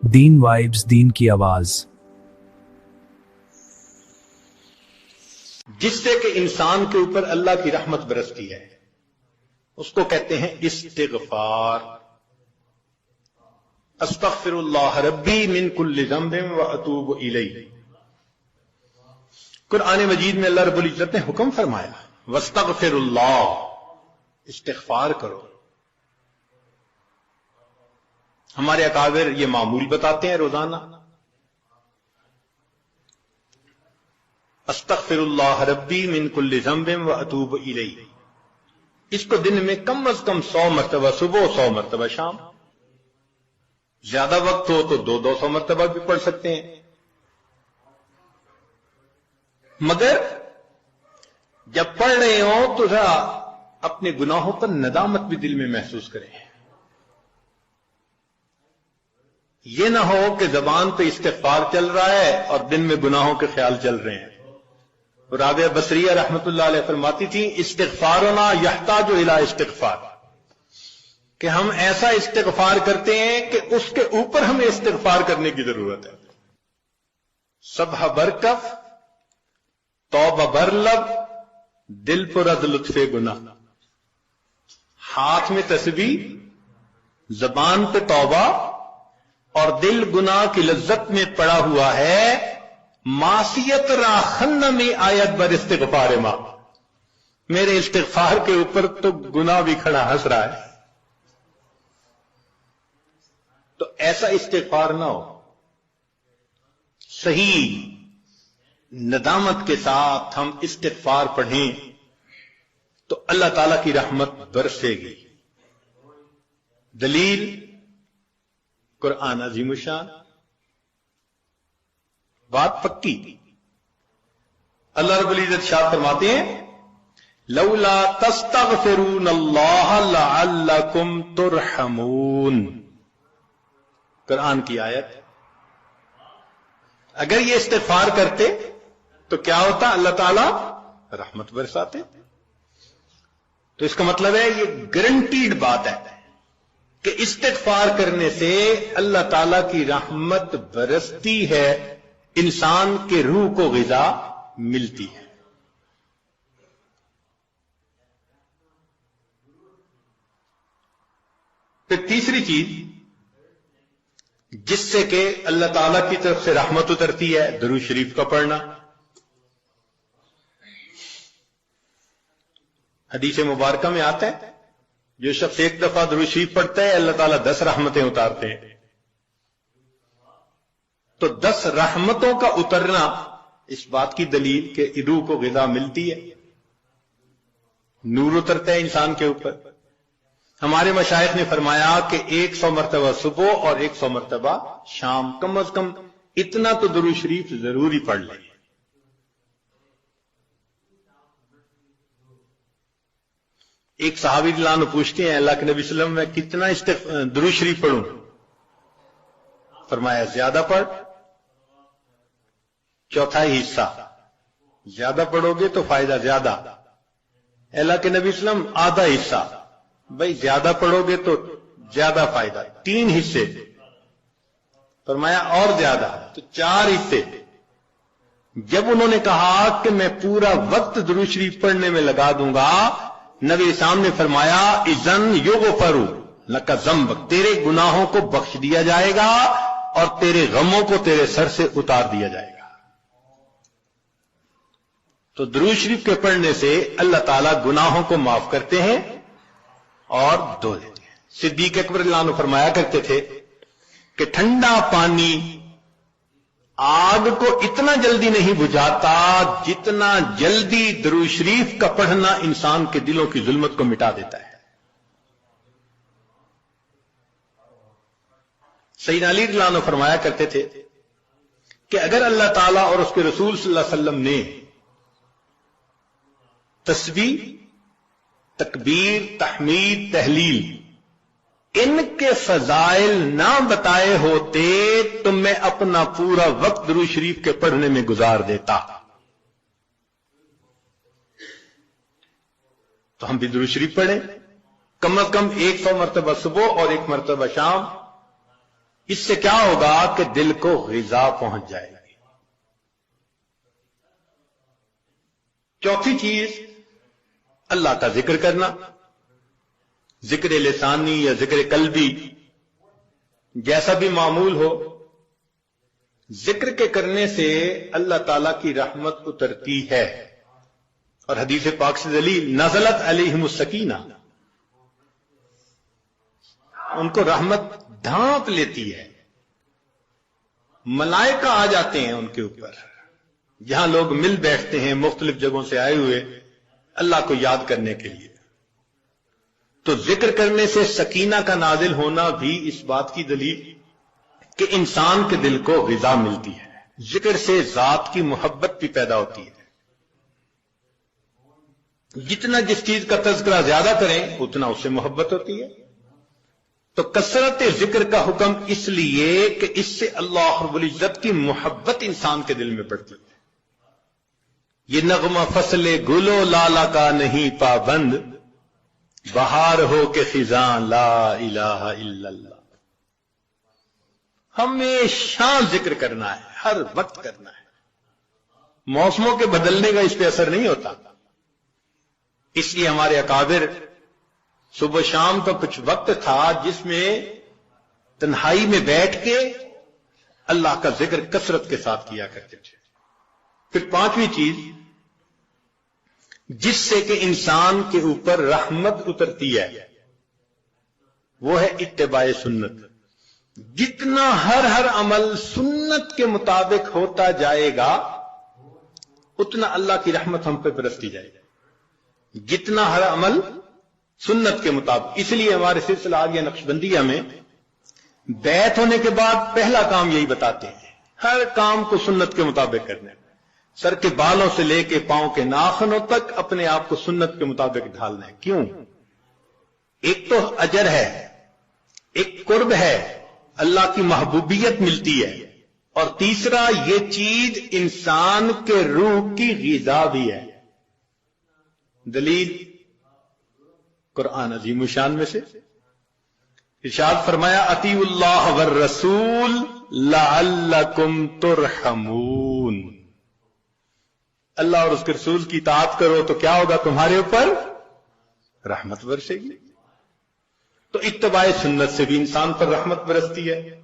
दीन vibes, दीन की आवाज। जिससे कि इंसान के ऊपर अल्लाह की रहमत बरसती है, उसको कहते हैं इस्तिगफार। अस्तगफिरुल्लाह रब्बी मिन कुल्लि ज़ंबिन व अतूबु इलैहि। कुरान मजीद में अल्लाह रब्बुल इज्जत ने हुक्म फरमाया, वस्तगफिरुल्लाह, इस्तिगफार करो। हमारे अकाबिर ये मामूल बताते हैं रोजाना, अस्तगफिरुल्लाह रब्बी मिन कुल्लि ज़ंबिन व अतूबु इलैहि। इसको दिन में कम अज कम 100 मरतबा सुबह, 100 मरतबा शाम। ज्यादा वक्त हो तो 200 मरतबा भी पढ़ सकते हैं। मगर जब पढ़ रहे हो तो जरा अपने गुनाहों पर नदामत भी दिल में महसूस करें। यह ना हो कि जबान पे इस्तिगफार चल रहा है और दिन में गुनाहों के ख्याल चल रहे हैं। राबिया बसरिया रहमतुल्लाह अलैह फरमाती थी, इस्तिगफारुना यहताजु इला इस्तिगफार, कि हम ऐसा इस्तिगफार करते हैं कि उसके ऊपर हमें इस्तिगफार करने की जरूरत है। सबह बरकफ, तौबा बरलब, दिल पर अज लुत्फे गुना। हाथ में तस्बीह, जबान पे तौबा और दिल गुनाह की लज्जत में पड़ा हुआ है। मासियत राखन में आयत बर इस्तिगफार मां, मेरे इस्तिगफार के ऊपर तो गुनाह भी खड़ा हंस रहा है। तो ऐसा इस्तिगफार ना हो, सही नदामत के साथ हम इस्तिगफार पढ़ें तो अल्लाह ताला की रहमत बरसेगी। दलील कुरान अज़ीमुशान, बात पक्की। अल्लाह रब्बुल इज्जत शाह फरमाते हैं, लौला तस्तगफिरून अल्लाह लअल्लकुम तुरहमून। कुरान की आयत। अगर ये इस्तिगफार करते तो क्या होता? अल्लाह ताला रहमत बरसाते। तो इसका मतलब है, ये गारंटीड बात है कि इस्तिगफार करने से अल्लाह ताला की रहमत बरसती है, इंसान के रूह को ग़िज़ा मिलती है। फिर तीसरी चीज जिससे कि अल्लाह ताला की तरफ से रहमत उतरती है, दुरूद शरीफ का पढ़ना। हदीस मुबारका में आता है, जो शख्स एक दफा दुरूद शरीफ पढ़ता है, अल्लाह ताला 10 रहमतें उतारते हैं। तो 10 रहमतों का उतरना इस बात की दलील कि रूह को ग़िज़ा मिलती है, नूर उतरता है इंसान के ऊपर। हमारे मशाइख ने फरमाया कि 100 मरतबा सुबह और 100 मरतबा शाम, कम अज कम इतना तो दुरूद शरीफ जरूरी पढ़ लें। एक सहाबी दिलानो पूछते हैं, अल्लाह के नबी सल्लल्लाहु अलैहि वसल्लम, मैं कितना दुरूद शरीफ पढ़ूं? फरमाया, ज्यादा पढ़, चौथाई हिस्सा। ज्यादा पढ़ोगे तो फायदा ज्यादा। अल्लाह के नबी सल्लल्लाहु अलैहि वसल्लम, आधा हिस्सा। भाई ज्यादा पढ़ोगे तो ज्यादा फायदा, 3 हिस्से। फरमाया और ज्यादा, तो 4 हिस्से। जब उन्होंने कहा कि मैं पूरा वक्त दुरूद शरीफ पढ़ने में लगा दूंगा, नबी सामने फरमाया, इज़न युग़फ़रु लका ज़ंबक, तेरे गुनाहों को बख्श दिया जाएगा और तेरे गमों को तेरे सर से उतार दिया जाएगा। तो दुरूद शरीफ के पढ़ने से अल्लाह ताला गुनाहों को माफ करते हैं और धो देते हैं। सिद्दीक़ अकबर रज़ियल्लाहु अन्हु फरमाया करते थे कि ठंडा पानी आग को इतना जल्दी नहीं बुझाता जितना जल्दी दुरूद शरीफ का पढ़ना इंसान के दिलों की जुल्मत को मिटा देता है। सैयदना अली रज़ियल्लाहु अन्हु फरमाया करते थे कि अगर अल्लाह ताला और उसके रसूल सल्लल्लाहु अलैहि वसल्लम ने तस्बीह, तकबीर, तहमीद, तहलील इनके फजाइल ना बताए होते तो मैं अपना पूरा वक्त दुरूद शरीफ के पढ़ने में गुजार देता। तो हम भी दुरूद शरीफ पढ़ें, कम अज कम 100 मरतबा सुबह और 1 मरतबा शाम। اس سے کیا ہوگا کہ دل کو غذا پہنچ جائے گی۔ چوتھی چیز اللہ کا ذکر کرنا، ذکر لسانی یا ذکر قلبی، جیسا بھی معمول ہو، ذکر کے کرنے سے اللہ تعالی کی رحمت اترتی ہے۔ اور حدیث پاک سے دلیل، نزلت علیہم السکینہ، ان کو رحمت ڈھانپ لیتی ہے، ملائکہ آ جاتے ہیں ان کے اوپر۔ جہاں لوگ مل بیٹھتے ہیں مختلف جگہوں سے آئے ہوئے اللہ کو یاد کرنے کے لیے، تو ذکر کرنے سے سکینہ کا نازل ہونا بھی اس بات کی دلیل کہ انسان کے دل کو غذا ملتی ہے۔ ذکر سے ذات کی محبت بھی پیدا ہوتی ہے۔ جتنا جس چیز کا تذکرہ زیادہ کریں اتنا اس سے محبت ہوتی ہے۔ تو کثرت ذکر کا حکم اس لیے کہ اس سے اللہ رب العزت کی محبت انسان کے دل میں بڑھتی ہے۔ یہ نغمہ فصل گلو لالا کا نہیں پابند، بہار ہو کہ خزاں لا الہ الا اللہ۔ ہمیشہ ذکر کرنا ہے، ہر وقت کرنا ہے۔ موسموں کے بدلنے کا اس پہ اثر نہیں ہوتا۔ اس لیے ہمارے اکابر صبح شام کا کچھ وقت تھا جس میں تنہائی میں بیٹھ کے اللہ کا ذکر کثرت کے ساتھ کیا کرتے تھے۔ پھر پانچویں چیز جس سے کہ انسان کے اوپر رحمت اترتی ہے وہ ہے اتباع سنت۔ جتنا ہر عمل سنت کے مطابق ہوتا جائے گا اتنا اللہ کی رحمت ہم پہ برستی جائے گی۔ جتنا ہر عمل سنت کے مطابق، اس لیے ہمارے سلسلہ آگے نقشبندیہ میں بیعت ہونے کے بعد پہلا کام یہی بتاتے ہیں، ہر کام کو سنت کے مطابق کرنے، سر کے بالوں سے لے کے پاؤں کے ناخنوں تک اپنے آپ کو سنت کے مطابق ڈھالنا ہے۔ کیوں؟ ایک تو اجر ہے، ایک قرب ہے، اللہ کی محبوبیت ملتی ہے، اور تیسرا یہ چیز انسان کے روح کی غذا بھی ہے۔ دلیل قرآن عظیم الشان میں سے ارشاد فرمایا اطیعوا اللہ والرسول لعلکم ترحمون، اللہ اور اس کے رسول کی اطاعت کرو تو کیا ہوگا؟ تمہارے اوپر رحمت برسے گی۔ تو اتباع سنت سے بھی انسان پر رحمت برستی ہے۔